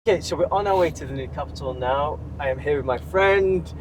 Okay, so we're on our way to the new capital now. I am here with my friend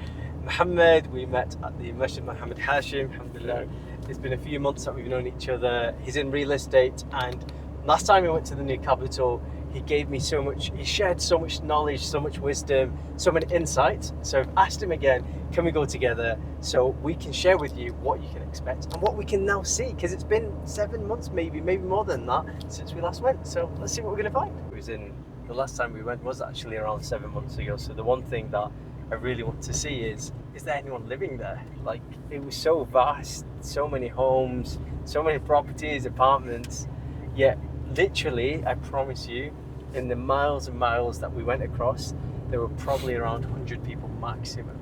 Mohammed. We met at the Misr Mohammed Hashim, alhamdulillah. It's been a few months that we've known each other. He's in real estate, and last time we went to the new capital, he gave me so much, he shared so much knowledge, so much wisdom, so many insights. So I've asked him again, can we go together so we can share with you what you can expect and what we can now see? Because it's been 7 months, maybe more than that, since we last went. So let's see what we're going to find. It was in the last time we went was actually around 7 months ago. So the one thing that I really want to see is there anyone living there? Like, it was so vast, so many homes, so many properties, apartments, yet literally, I promise you, in the miles and miles that we went across, there were probably around 100 people maximum.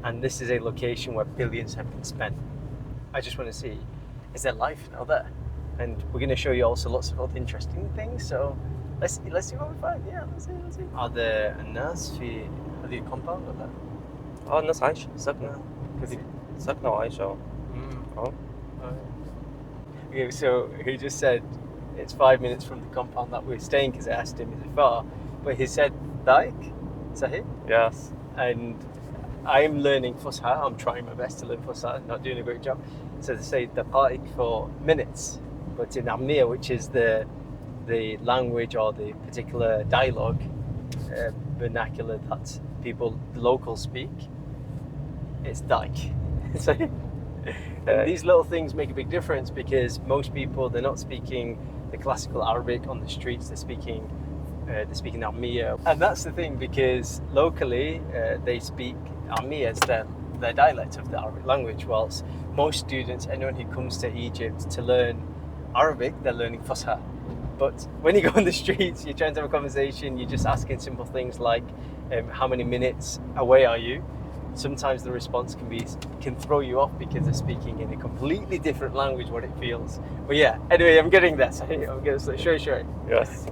And this is a location where billions have been spent. I just want to see, is there life now there? And we're going to show you also lots of other interesting things. So let's see what we find. Yeah, let's see. Are there الناس في هذه الكومباوند ولا؟ الناس عايشة ساكنة كثير. ساكنة وعايشة Okay, so he just said it's 5 minutes from the compound that we're staying because I asked him, is it far? But he said, Daik, Sahih? Yes. And I'm learning Fusha. I'm trying my best to learn Fusha, not doing a great job. So they say Daqaik for minutes, but in Amniya, which is the language or the particular dialogue, vernacular that people, locals speak, it's Daik. And these little things make a big difference because most people, they're not speaking the classical Arabic on the streets, they're speaking Ammiya. And that's the thing, because locally they speak Ammiya as their dialect of the Arabic language, whilst most students, anyone who comes to Egypt to learn Arabic, they're learning Fusha. But when you go on the streets, you're trying to have a conversation, you're just asking simple things like, how many minutes away are you? Sometimes the response can throw you off because they're speaking in a completely different language what it feels. But yeah, anyway, I'm getting there. So I'm getting sure. Yes.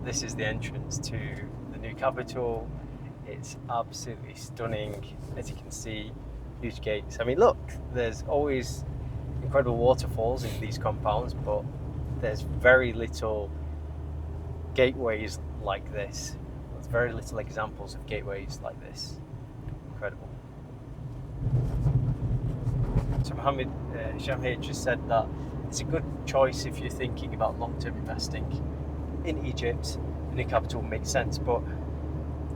This is the entrance to the new capital. It's absolutely stunning, as you can see, huge gates. I mean, look, there's always incredible waterfalls in these compounds, but there's very little gateways like this. There's very little examples of gateways like this. Incredible. So Mohammed Shamhir just said that it's a good choice if you're thinking about long-term investing in Egypt. The new capital makes sense, but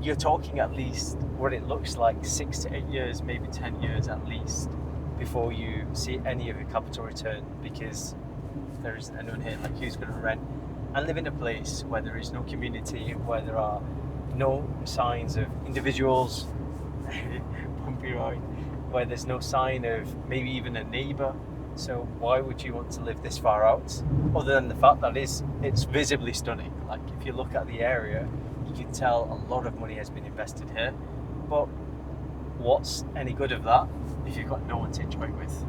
you're talking at least what it looks like 6 to 8 years, maybe 10 years at least, before you see any of your capital return, because there isn't anyone here like who's going to rent and live in a place where there is no community, where there are no signs of individuals, bumpy road, where there's no sign of maybe even a neighbour. So why would you want to live this far out, other than the fact that it's visibly stunning? Like, if you look at the area, you can tell a lot of money has been invested here. But what's any good of that if you've got no one to enjoy it with?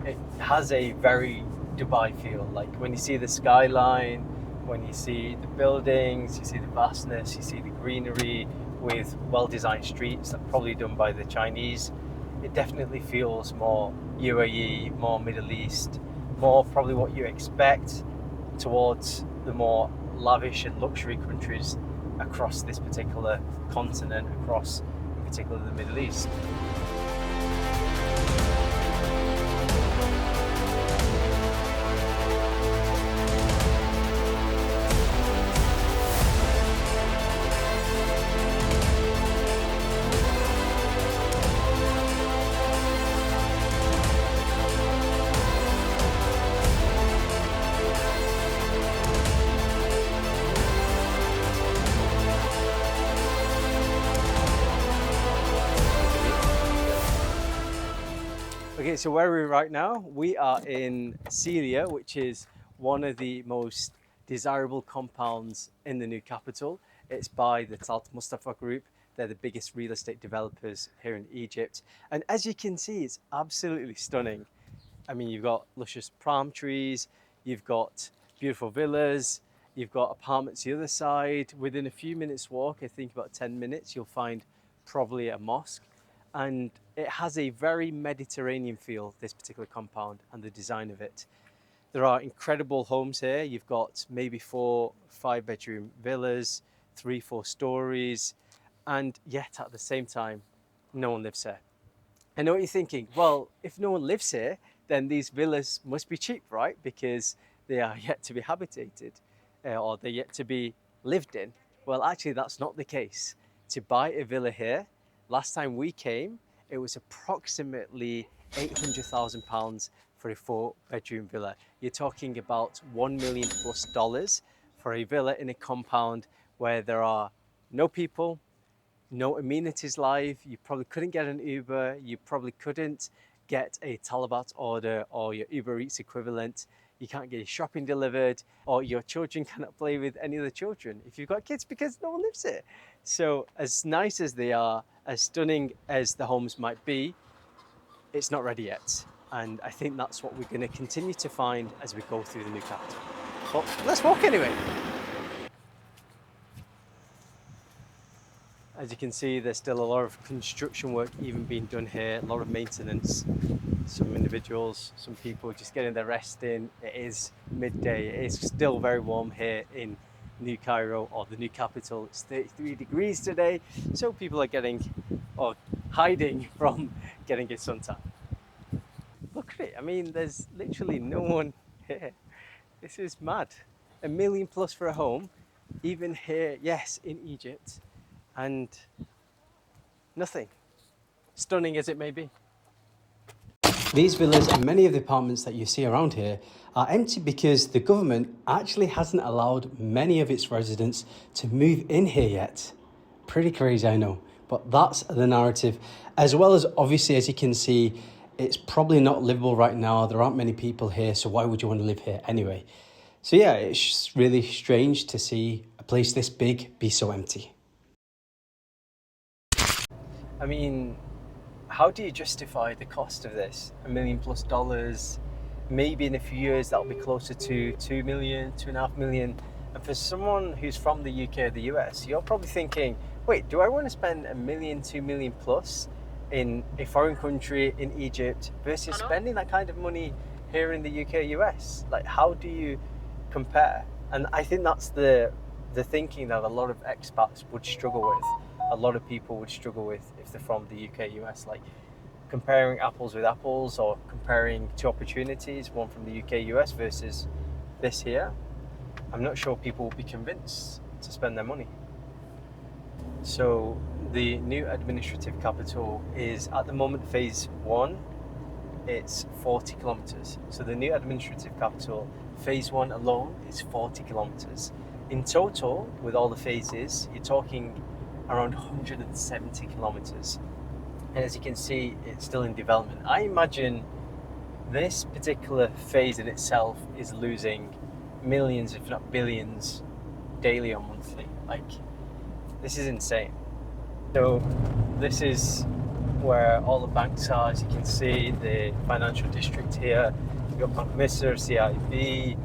It has a very Dubai feel. Like, when you see the skyline, when you see the buildings, you see the vastness, you see the greenery with well-designed streets that are probably done by the Chinese. It definitely feels more UAE, more Middle East, more probably what you expect towards the more lavish and luxury countries across this particular continent, across in particular the Middle East. Okay, so where are we right now? We are in Syria, which is one of the most desirable compounds in the new capital. It's by the Talt Mustafa Group. They're the biggest real estate developers here in Egypt. And as you can see, it's absolutely stunning. I mean, you've got luscious palm trees, you've got beautiful villas. You've got apartments the other side. Within a few minutes walk, I think about 10 minutes, you'll find probably a mosque. And it has a very Mediterranean feel, this particular compound and the design of it. There are incredible homes here. You've got maybe 4, 5-bedroom villas, 3, 4 stories, and yet at the same time, no one lives here. I know what you're thinking. Well, if no one lives here, then these villas must be cheap, right? Because they are yet to be habitated or they're yet to be lived in. Well, actually, that's not the case. To buy a villa here, last time we came, it was approximately £800,000 for a 4-bedroom villa. You're talking about $1 million plus for a villa in a compound where there are no people, no amenities live. You probably couldn't get an Uber. You probably couldn't get a Talabat order or your Uber Eats equivalent. You can't get your shopping delivered, or your children cannot play with any other children if you've got kids because no one lives here. So as nice as they are, as stunning as the homes might be, it's not ready yet. And I think that's what we're going to continue to find as we go through the new capital. But let's walk anyway. As you can see, there's still a lot of construction work even being done here, a lot of maintenance. Some individuals, some people just getting their rest in. It is midday. It is still very warm here in New Cairo, or the new capital. It's 33 degrees today, so people are getting or hiding from getting a suntan. Look at it. I mean, there's literally no one here. This is mad. $1 million plus for a home, even here, yes, in Egypt, and nothing. Stunning as it may be. These villas and many of the apartments that you see around here are empty because the government actually hasn't allowed many of its residents to move in here yet. Pretty crazy, I know, but that's the narrative. As well as, obviously, as you can see, it's probably not livable right now. There aren't many people here, so why would you want to live here anyway? So yeah, it's really strange to see a place this big be so empty. I mean, how do you justify the cost of this? $1 million plus. Maybe in a few years that'll be closer to 2 million, 2.5 million. And for someone who's from the UK or the US, you're probably thinking, wait, do I want to spend $1 million, 2 million plus in a foreign country in Egypt versus spending that kind of money here in the UK, US? Like, how do you compare? And I think that's the thinking that a lot of expats would struggle with. A lot of people would struggle with if they're from the UK, US, like comparing apples with apples, or comparing two opportunities, one from the UK, US versus this here. I'm not sure people will be convinced to spend their money. So the new administrative capital is at the moment phase 1. It's 40 kilometers. So the new administrative capital, phase 1 alone, is 40 kilometers. In total, with all the phases, you're talking around 170 kilometers. And as you can see, it's still in development. I imagine this particular phase in itself is losing millions, if not billions, daily or monthly. Like, this is insane. So this is where all the banks are. As you can see, the financial district here. You've got Bank Misr, CIB,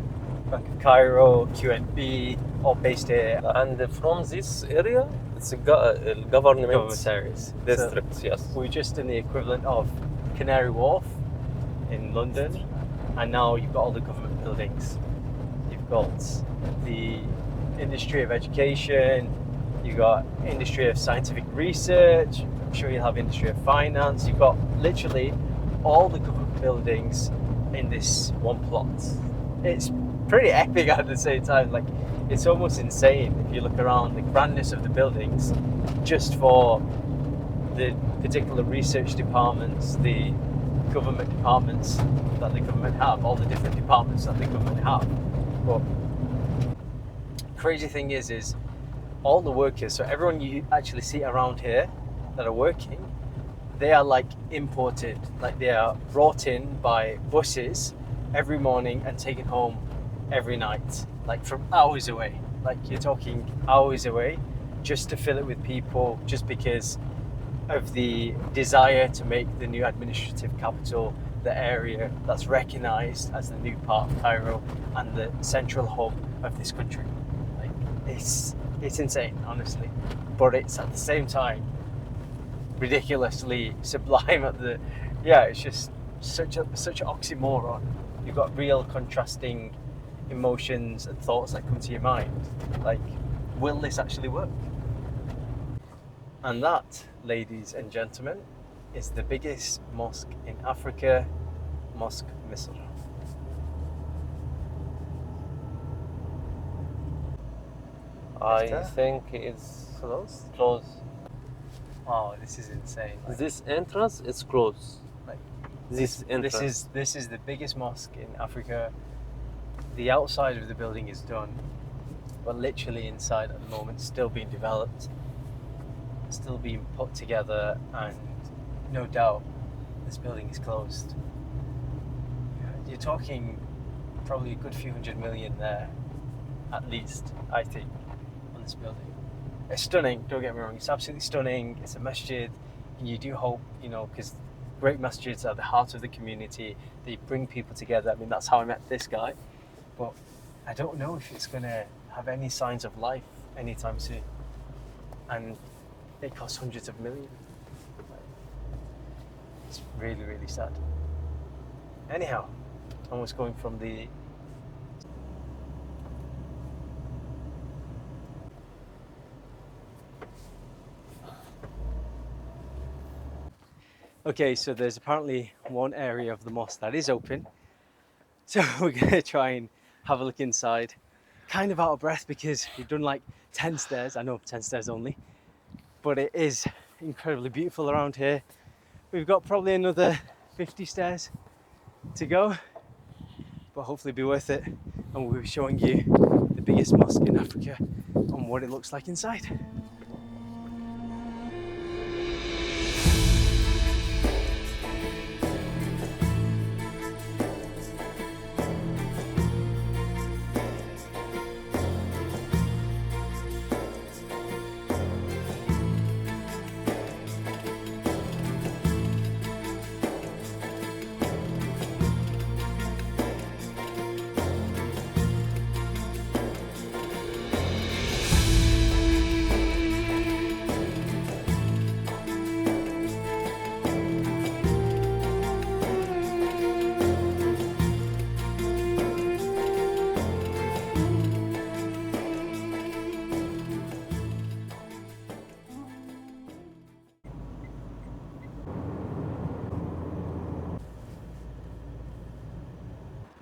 Bank of Cairo, QNB, all based here. And from this area, it's a government areas. district, So yes. we're just in the equivalent of Canary Wharf in London, and now you've got all the government buildings. You've got the Industry of Education, you've got Industry of Scientific Research, I'm sure you'll have Industry of Finance. You've got literally all the government buildings in this one plot. It's pretty epic at the same time. Like, it's almost insane if you look around the grandness of the buildings, just for the particular research departments, the government departments that the government have, all the different departments that the government have. But crazy thing is all the workers, so everyone you actually see around here that are working, they are like imported, like they are brought in by buses every morning and taken home every night, like from hours away. Like, you're talking hours away just to fill it with people, just because of the desire to make the new administrative capital the area that's recognized as the new part of Cairo and the central hub of this country. it's insane, honestly, but it's at the same time ridiculously sublime at the it's just such an oxymoron. You've got real contrasting emotions and thoughts that come to your mind, like, will this actually work? And that, ladies and gentlemen, is the biggest mosque in Africa, Mosque Misr. I think it's Closed? closed. Wow, this is insane. Like, This entrance is closed. like This entrance. this is the biggest mosque in Africa. The outside of the building is done, but literally inside at the moment, still being developed, still being put together, and no doubt this building is closed. You're talking probably a good few hundred million there, at least, I think, on this building. It's stunning, don't get me wrong, it's absolutely stunning. It's a masjid, and you do hope, because great masjids are the heart of the community. They bring people together. I mean, that's how I met this guy. But I don't know if it's going to have any signs of life anytime soon. And it costs hundreds of millions. It's really, really sad. Anyhow, I was going from the... Okay, so there's apparently one area of the mosque that is open. So we're going to try and have a look inside. Kind of out of breath because we've done like 10 stairs. I know 10 stairs only. But it is incredibly beautiful around here. We've got probably another 50 stairs to go. But hopefully be worth it. And we'll be showing you the biggest mosque in Africa and what it looks like inside.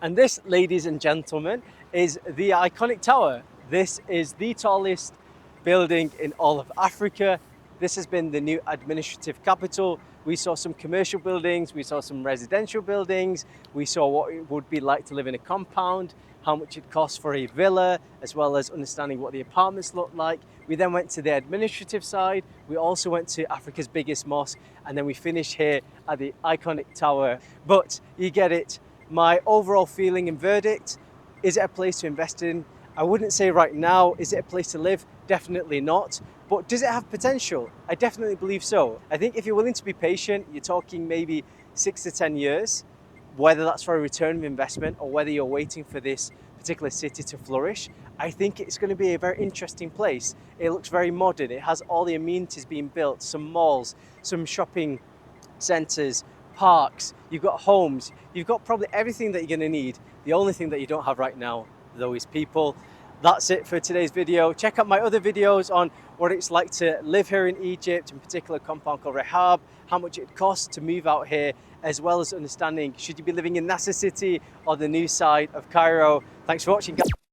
And this, ladies and gentlemen, is the iconic tower. This is the tallest building in all of Africa. This has been the new administrative capital. We saw some commercial buildings, we saw some residential buildings, we saw what it would be like to live in a compound, how much it costs for a villa, as well as understanding what the apartments look like. We then went to the administrative side. We also went to Africa's biggest mosque, and then we finished here at the iconic tower. But you get it. My overall feeling and verdict, is it a place to invest in? I wouldn't say right now. Is it a place to live? Definitely not. But does it have potential? I definitely believe so. I think if you're willing to be patient, you're talking maybe 6 to 10 years, whether that's for a return of investment or whether you're waiting for this particular city to flourish. I think it's going to be a very interesting place. It looks very modern. It has all the amenities being built, some malls, some shopping centres, parks, you've got homes, you've got probably everything that you're going to need. The only thing that you don't have right now, though, is people. That's it for today's video. Check out my other videos on what it's like to live here in Egypt, in particular a compound called Rehab, how much it costs to move out here, as well as understanding should you be living in Nasser City or the new side of Cairo. Thanks for watching, guys.